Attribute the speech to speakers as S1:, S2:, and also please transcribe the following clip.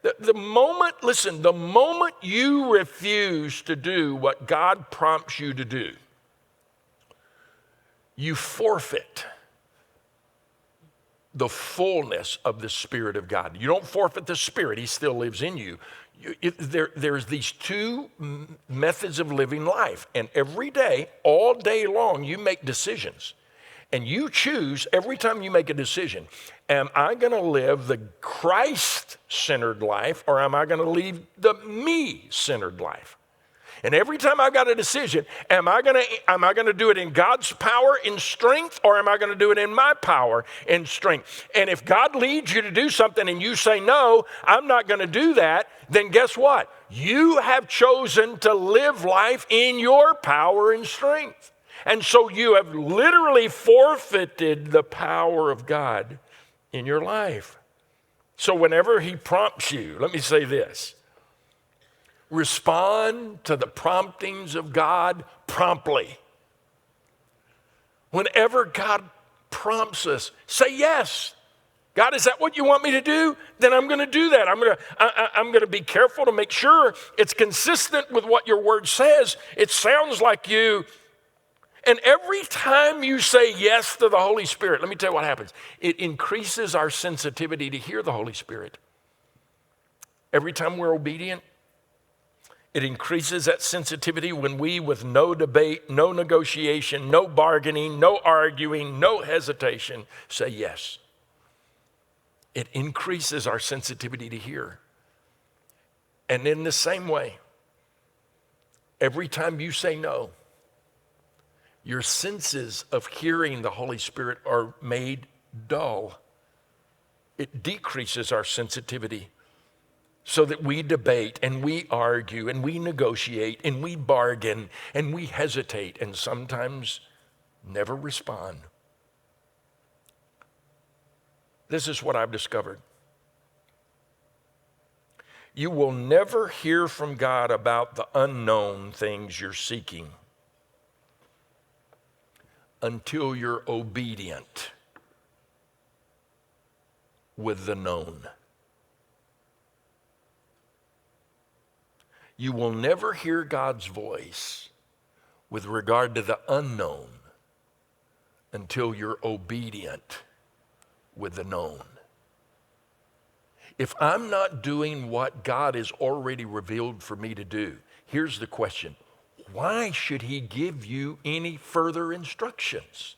S1: The moment you refuse to do what God prompts you to do, you forfeit the fullness of the Spirit of God. You don't forfeit the Spirit. He still lives in you. There's these two methods of living life. And every day, all day long, you make decisions. And you choose every time you make a decision, am I going to live the Christ-centered life or am I going to live the me-centered life? And every time I've got a decision, am I going to do it in God's power and strength, or am I going to do it in my power and strength? And if God leads you to do something and you say, no, I'm not going to do that, then guess what? You have chosen to live life in your power and strength. And so you have literally forfeited the power of God in your life. So whenever he prompts you, let me say this. Respond to the promptings of God promptly. Whenever God prompts us, say yes. God, is that what you want me to do? Then I'm going to do that. I'm going to be careful to make sure it's consistent with what your word says. It sounds like you. And every time you say yes to the Holy Spirit, let me tell you what happens. It increases our sensitivity to hear the Holy Spirit. Every time we're obedient, it increases that sensitivity when we, with no debate, no negotiation, no bargaining, no arguing, no hesitation, say yes. It increases our sensitivity to hear. And in the same way, every time you say no, your senses of hearing the Holy Spirit are made dull. It decreases our sensitivity so that we debate and we argue and we negotiate and we bargain and we hesitate and sometimes never respond. This is what I've discovered. You will never hear from God about the unknown things you're seeking until you're obedient with the known. You will never hear God's voice with regard to the unknown until you're obedient with the known. If I'm not doing what God has already revealed for me to do, here's the question. Why should he give you any further instructions?